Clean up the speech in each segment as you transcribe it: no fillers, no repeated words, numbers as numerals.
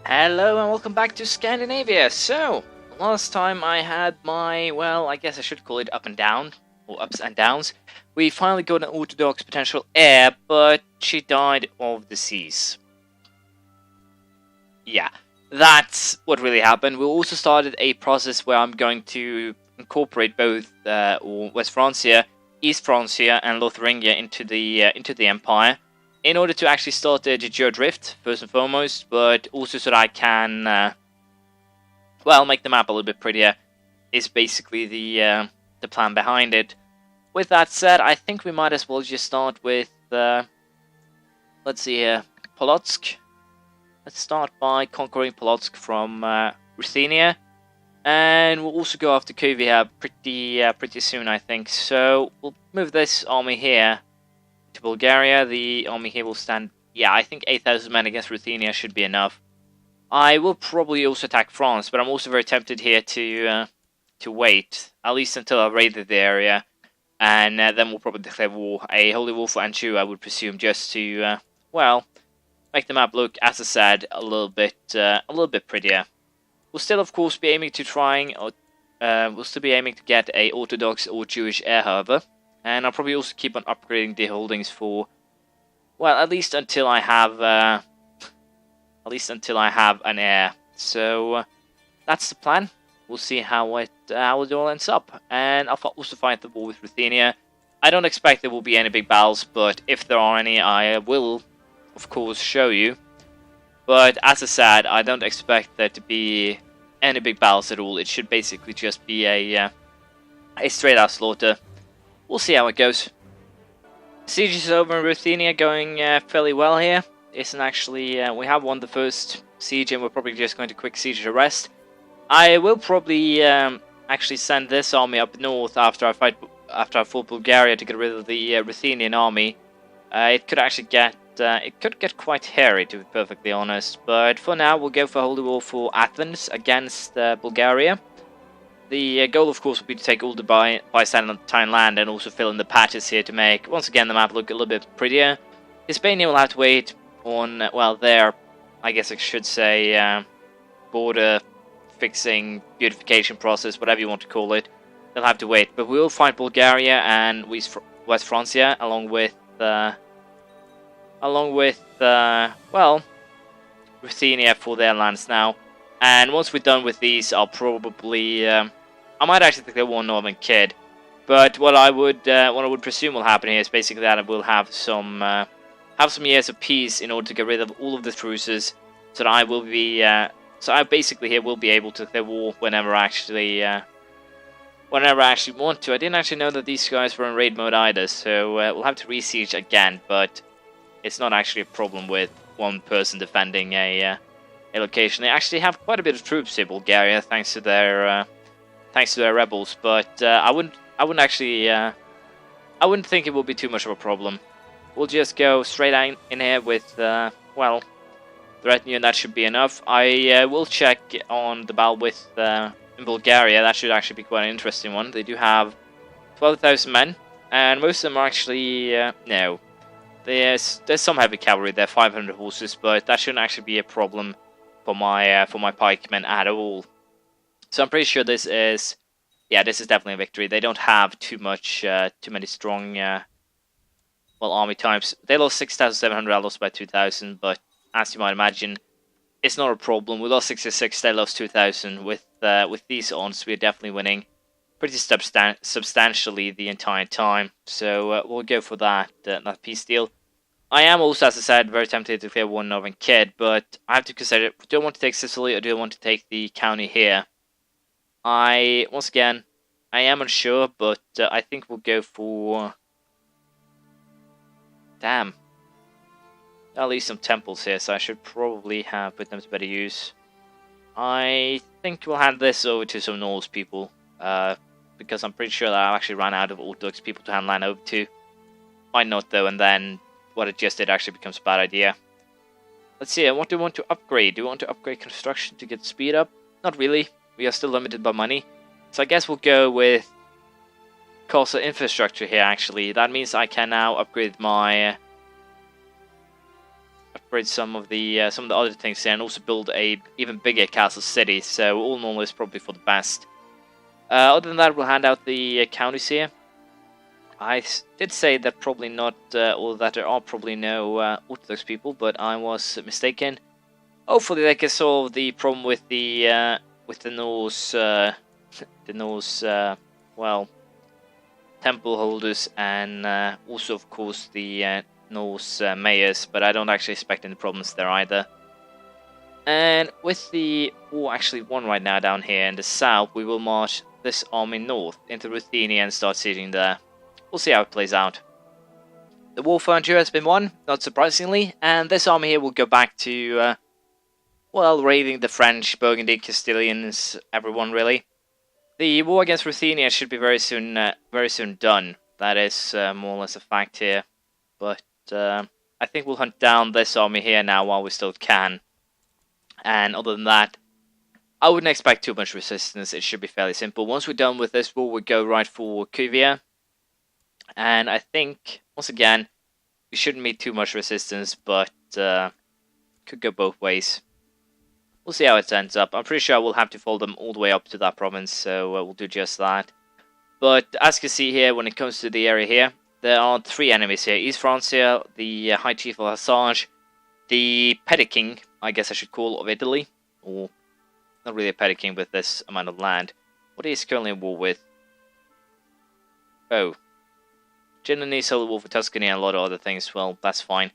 Hello and welcome back to Scandinavia. So, last time I had my, well, I guess I should call it up and down, or ups and downs. We finally got an Ortodox potential heir, but she died of disease. Yeah, that's what really happened. We also started a process where I'm going to incorporate both West Francia, East Francia, and Lotharingia into the empire, in order to actually start the Geodrift first and foremost, but also so that I can, well, make the map a little bit prettier. Is basically the plan behind it. With that said, I think we might as well just start with, let's see here, Polotsk. Let's start by conquering Polotsk from Ruthenia, and we'll also go after Kovia pretty soon, I think. So we'll move this army here to Bulgaria. The army here will stand, yeah, I think 8,000 men against Ruthenia should be enough. I will probably also attack France, but I'm also very tempted here to wait, at least until I've raided the area, and then we'll probably declare war, a holy war for Anjou, I would presume, just to, well, make the map look, as I said, a little bit prettier. We'll still, of course, be aiming to get a Orthodox or Jewish heir, however. And I'll probably also keep on upgrading the holdings for, well, at least until I have an heir. So that's the plan. We'll see how it all ends up. And I'll also fight the war with Ruthenia. I don't expect there will be any big battles, but if there are any, I will, of course, show you. But as I said, I don't expect there to be any big battles at all. It should basically just be a straight out slaughter. We'll see how it goes. Siege is over in Ruthenia, going fairly well here. Isn't actually, we have won the first siege, and we're probably just going to quick siege the rest. I will probably actually send this army up north after I fought Bulgaria to get rid of the Ruthenian army. It could actually get quite hairy, to be perfectly honest. But for now, we'll go for Holy War for Athens against Bulgaria. The goal, of course, will be to take all the Byzantine land and also fill in the patches here to make, once again, the map look a little bit prettier. Hispania will have to wait on, well, their, I guess I should say, border fixing, beautification process, whatever you want to call it. They'll have to wait. But we will fight Bulgaria and West Francia, along with, well, Ruthenia for their lands now. And once we're done with these, I'll probably, I might actually declare war on Northern Kid. But what I would presume will happen here is basically that I will have some years of peace in order to get rid of all of the truces, so that I will be, so I basically here will be able to declare war whenever I actually want to. I didn't actually know that these guys were in raid mode either, so we'll have to re-siege again. But it's not actually a problem with one person defending a location. They actually have quite a bit of troops here, Bulgaria, thanks to their rebels. But I wouldn't think it will be too much of a problem. We'll just go straight in here with well, the retinue, and that should be enough. I will check on the battle with in Bulgaria. That should actually be quite an interesting one. They do have 12,000 men, and most of them are actually no. There's some heavy cavalry there, 500 horses, but that shouldn't actually be a problem for my pikemen at all. So I'm pretty sure this is definitely a victory. They don't have too many strong well, army types. They lost 6,700, I lost by 2,000, but as you might imagine, it's not a problem. We lost 66, they lost 2,000. With these odds, we're definitely winning pretty substantially the entire time. So we'll go for that peace deal. I am also, as I said, very tempted to declare war on Northern Kid, but I have to consider, do I want to take Sicily or do I want to take the county here? Once again, I am unsure, but I think we'll go for... Damn. I'll leave some temples here, so I should probably have put them to better use. I think we'll hand this over to some Norse people, because I'm pretty sure that I've actually run out of Orthodox people to hand land over to. Might not though, and then what it just did actually becomes a bad idea. Let's see, what do we want to upgrade? Do we want to upgrade construction to get speed up? Not really. We are still limited by money. So I guess we'll go with coastal infrastructure here, actually. That means I can now upgrade my upgrade some of the other things here and also build a even bigger castle city. So all in all, is probably for the best. Other than that, we'll hand out the counties here. I did say that probably not, or that there are probably no Orthodox people, but I was mistaken. Hopefully, they can solve the problem with the Norse, well, temple holders, and also, of course, the Norse mayors. But I don't actually expect any problems there either. And with the war actually won right now down here in the south, we will march this army north into Ruthenia and start sieging there. We'll see how it plays out. The war frontier has been won, not surprisingly, and this army here will go back to, well, raiding the French, Burgundy, Castilians, everyone really. The war against Ruthenia should be very soon done. That is more or less a fact here. But I think we'll hunt down this army here now while we still can. And other than that, I wouldn't expect too much resistance. It should be fairly simple. Once we're done with this war, we'll go right for Cuvia. And I think, once again, we shouldn't meet too much resistance, but could go both ways. We'll see how it ends up. I'm pretty sure we'll have to follow them all the way up to that province, so we'll do just that. But as you can see here, when it comes to the area here, there are three enemies here. East Francia, the High Chief of Hassage, the Petty King, I guess I should call, of Italy, or not really a Petty King with this amount of land. What is currently in war with? Oh. Genoese, Holy War for Tuscany, and a lot of other things. Well, that's fine.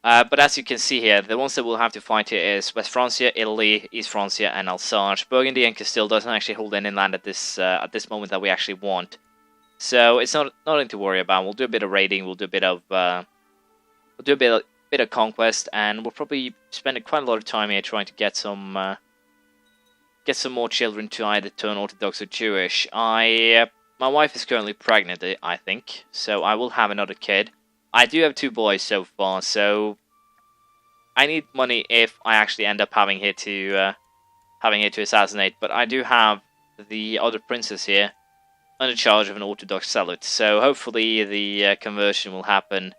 But as you can see here, the ones that we'll have to fight here is West Francia, Italy, East Francia, and Alsace. Burgundy and Castile doesn't actually hold any land at this moment that we actually want. So it's nothing to worry about. We'll do a bit of raiding. We'll do a bit of bit of conquest, and we'll probably spend quite a lot of time here trying to get some more children to either turn Orthodox or Jewish. My wife is currently pregnant, I think, so I will have another kid. I do have two boys so far, so I need money if I actually end up having here to assassinate. But I do have the other princess here under charge of an Orthodox zealot, so hopefully the conversion will happen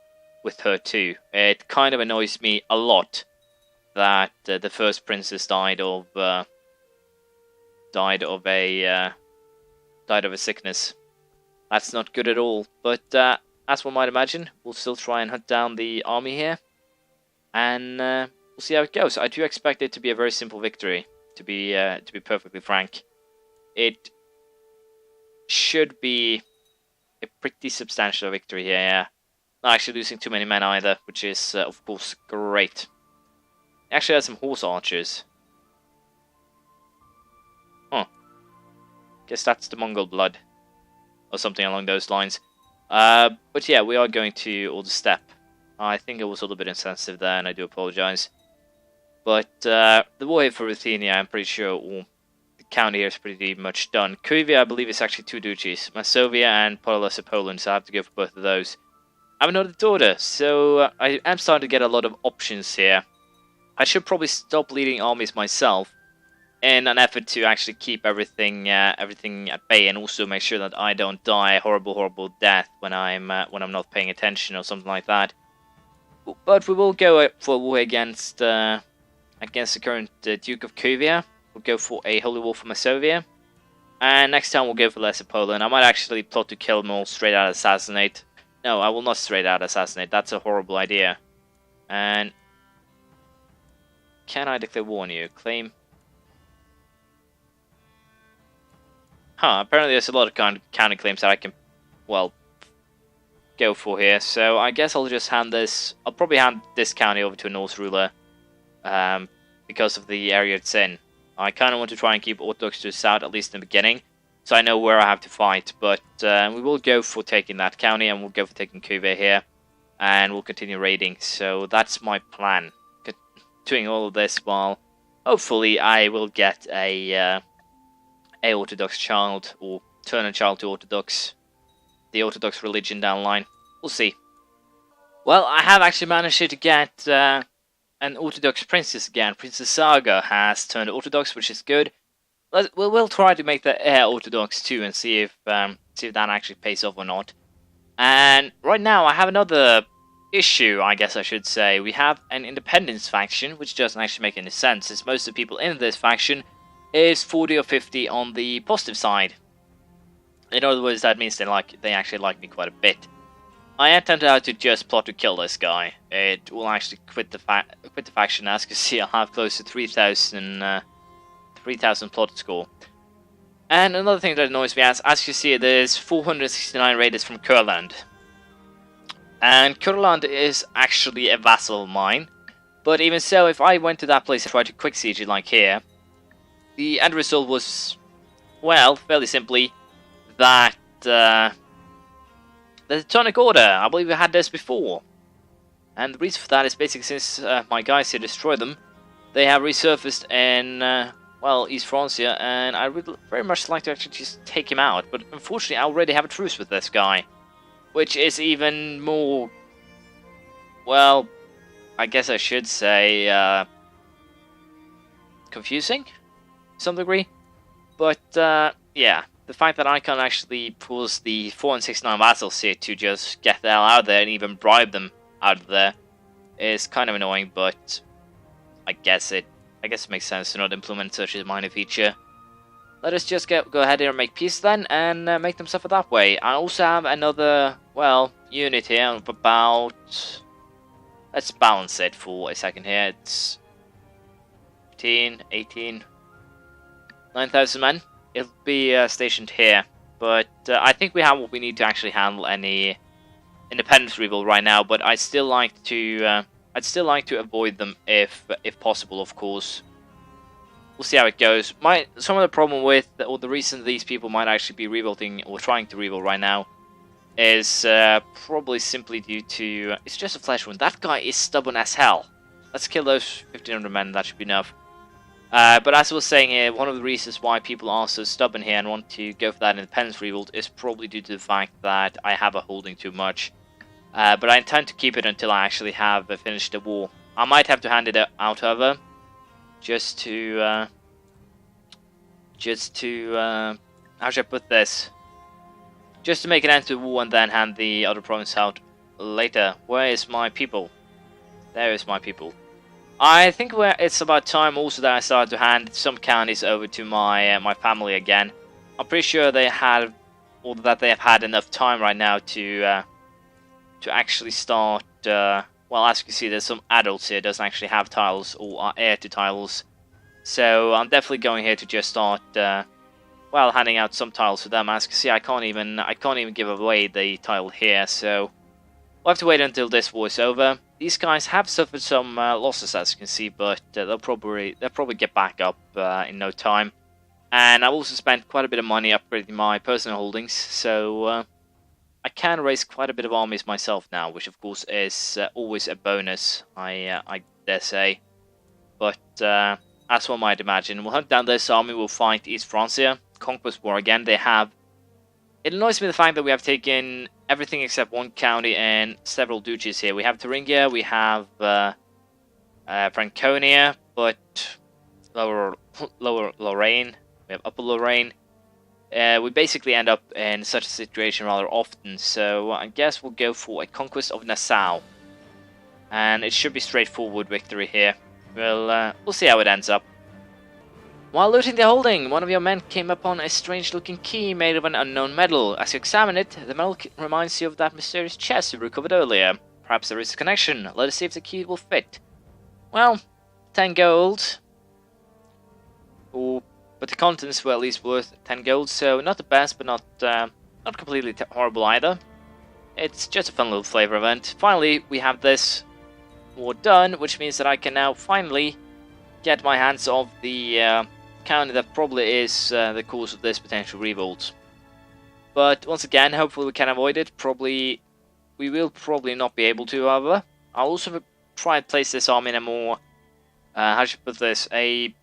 with her too. It kind of annoys me a lot that the first princess died of a sickness. That's not good at all. But as one might imagine, we'll still try and hunt down the army here, and we'll see how it goes. I do expect it to be a very simple victory. To be perfectly frank, it should be a pretty substantial victory here. Yeah. Not actually losing too many men either, which is of course great. Actually, has some horse archers. Huh. Guess that's the Mongol blood, or something along those lines. But yeah, we are going to order step. I think it was a little bit insensitive there, and I do apologize. But the war here for Ruthenia, I'm pretty sure the county here is pretty much done. Cuvia, I believe, is actually two duchies, Masovia and Podolesa, Poland, so I have to go for both of those. I have another daughter, so I am starting to get a lot of options here. I should probably stop leading armies myself in an effort to actually keep everything at bay, and also make sure that I don't die a horrible death when I'm not paying attention or something like that. But we will go for a war against the current Duke of Cuvia. We'll go for a holy war for Masovia, and next time we'll go for Lesser Poland. I might actually plot to kill them all straight out assassinate. No, I will not straight out assassinate. That's a horrible idea. And can I declare war on you? Claim. Huh, apparently there's a lot of counter claims that I can, well, go for here. So I guess I'll just hand this, I'll probably hand this county over to a Norse ruler, because of the area it's in. I kind of want to try and keep Orthodox to the south, at least in the beginning, so I know where I have to fight. But we will go for taking that county, and we'll go for taking Cuvia here, and we'll continue raiding. So that's my plan. Doing all of this while hopefully I will get a Orthodox child, or turn a child to Orthodox, the Orthodox religion down the line. We'll see. Well, I have actually managed to get an Orthodox princess again. Princess Saga has turned Orthodox, which is good. We'll try to make the heir Orthodox too, and see if that actually pays off or not. And right now I have another issue, I guess I should say. We have an independence faction, which doesn't actually make any sense, since most of the people in this faction is 40 or 50 on the positive side. In other words, that means they actually like me quite a bit. I am tempted out to just plot to kill this guy. It will actually quit the faction. As you can see, I'll have close to 3,000 plot score. And another thing that annoys me, as you see, there's 469 raiders from Kurland. And Kurland is actually a vassal of mine. But even so, if I went to that place and tried to quick siege it like here, the end result was, well, fairly simply, that there's a tonic order. I believe we had this before. And the reason for that is basically since my guys here destroyed them, they have resurfaced in, well, East Francia, and I would very much like to actually just take him out. But unfortunately, I already have a truce with this guy, which is even more, well, I guess I should say, confusing to some degree. But, yeah. The fact that I can't actually force the 469 vassals here to just get the hell out of there and even bribe them out of there is kind of annoying, but I guess it makes sense to not implement such a minor feature. Let us just go ahead here and make peace then, and make them suffer that way. I also have another, well, unit here of about... Let's balance it for a second here. It's 15, 18, 9,000 men. It'll be stationed here, but I think we have what we need to actually handle any independence revolt right now. But I'd still like to avoid them if possible, of course. We'll see how it goes. Some of the problem with, or the reason these people might actually be revolting or trying to revolt right now, is probably simply due to it's just a flesh wound. That guy is stubborn as hell. Let's kill those 1,500 men. That should be enough. But as I was saying here, one of the reasons why people are so stubborn here and want to go for that independence revolt is probably due to the fact that I have a holding too much. But I intend to keep it until I actually have finished the war. I might have to hand it out, however, just to how should I put this? Just to make an end to the war and then hand the other province out later. Where is my people? There is my people. I think it's about time also that I started to hand some counties over to my family again. I'm pretty sure they have had enough time right now to actually start. Well, as you can see, there's some adults here doesn't actually have titles or are heir to titles. So I'm definitely going here to just start, well, handing out some titles to them. As you can see, I can't even give away the title here. So we'll have to wait until this war is over. These guys have suffered some losses, as you can see, but they'll probably get back up in no time. And I've also spent quite a bit of money upgrading my personal holdings, so I can raise quite a bit of armies myself now, which of course is always a bonus, I dare say. But as one might imagine, we'll hunt down this army. We'll fight East Francia, Conquest War again. It annoys me the fact that we have taken everything except one county and several duchies here. We have Thuringia, we have Franconia, but lower Lorraine, we have Upper Lorraine. We basically end up in such a situation rather often, so I guess we'll go for a conquest of Nassau. And it should be straightforward victory here. We'll see how it ends up. While looting the holding, one of your men came upon a strange-looking key made of an unknown metal. As you examine it, the metal reminds you of that mysterious chest you recovered earlier. Perhaps there is a connection. Let us see if the key will fit. Well, 10 gold. But the contents were at least worth 10 gold, so not the best, but not completely horrible either. It's just a fun little flavor event. Finally, we have this war done, which means that I can now finally get my hands off the county that probably is the cause of this potential revolt. But once again, hopefully we can avoid it. We will probably not be able to, however. I'll also try and place this army in a more, how should I put this, a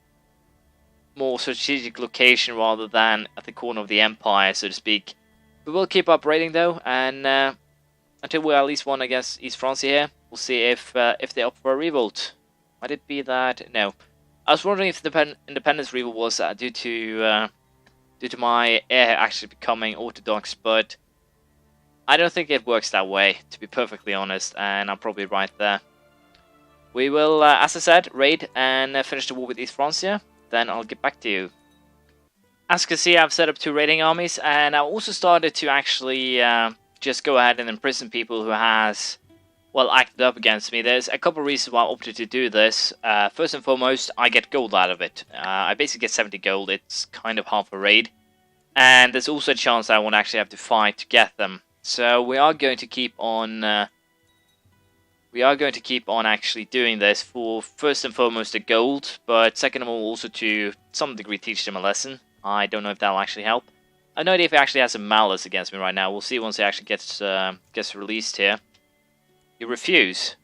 more strategic location rather than at the corner of the empire, so to speak. We will keep up raiding though, and until we at least won against East Francia here, we'll see if they're up for a revolt. Might it be that? No. I was wondering if the independence revolt was due to my heir actually becoming Ortodox, but I don't think it works that way, to be perfectly honest, and I'm probably right there. We will, as I said, raid and finish the war with East Francia, then I'll get back to you. As you can see, I've set up 2 raiding armies, and I also started to actually just go ahead and imprison people who has, well, acted up against me. There's a couple of reasons why I opted to do this. First and foremost, I get gold out of it. I basically get 70 gold. It's kind of half a raid. And there's also a chance that I won't actually have to fight to get them. So we are going to keep on actually doing this for first and foremost the gold, but second of all also to some degree teach them a lesson. I don't know if that'll actually help. I have no idea if he actually has a malice against me right now. We'll see once he actually gets released here. You refuse.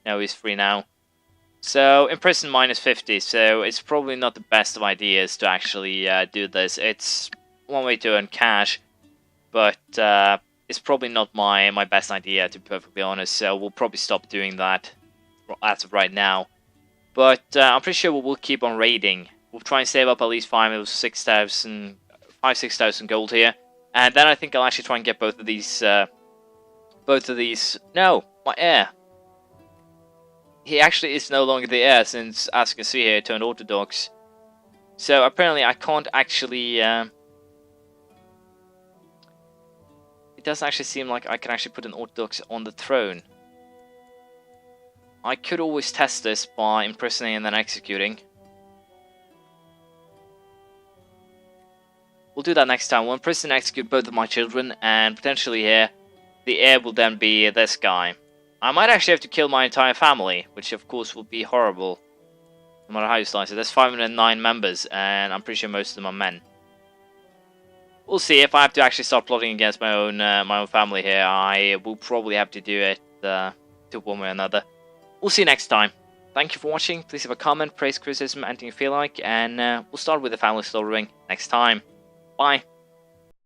No, he's free now. So, imprison -50, so it's probably not the best of ideas to actually do this. It's one way to earn cash, but it's probably not my best idea, to be perfectly honest, so we'll probably stop doing that as of right now. But I'm pretty sure we'll keep on raiding. We'll try and save up at least 6,000 gold here, and then I think I'll actually try and get both of these. No, my heir. He actually is no longer the heir, since, as you can see here, he turned Orthodox. So apparently I can't actually. It doesn't actually seem like I can actually put an Orthodox on the throne. I could always test this by imprisoning and then executing. We'll do that next time. We'll imprison and execute both of my children, and potentially here, the heir will then be this guy. I might actually have to kill my entire family, which of course will be horrible. No matter how you slice it. There's 509 members, and I'm pretty sure most of them are men. We'll see. If I have to actually start plotting against my own family here, I will probably have to do it to one way or another. We'll see you next time. Thank you for watching. Please leave a comment, praise, criticism, anything you feel like, and we'll start with the family slaughtering next time. Bye.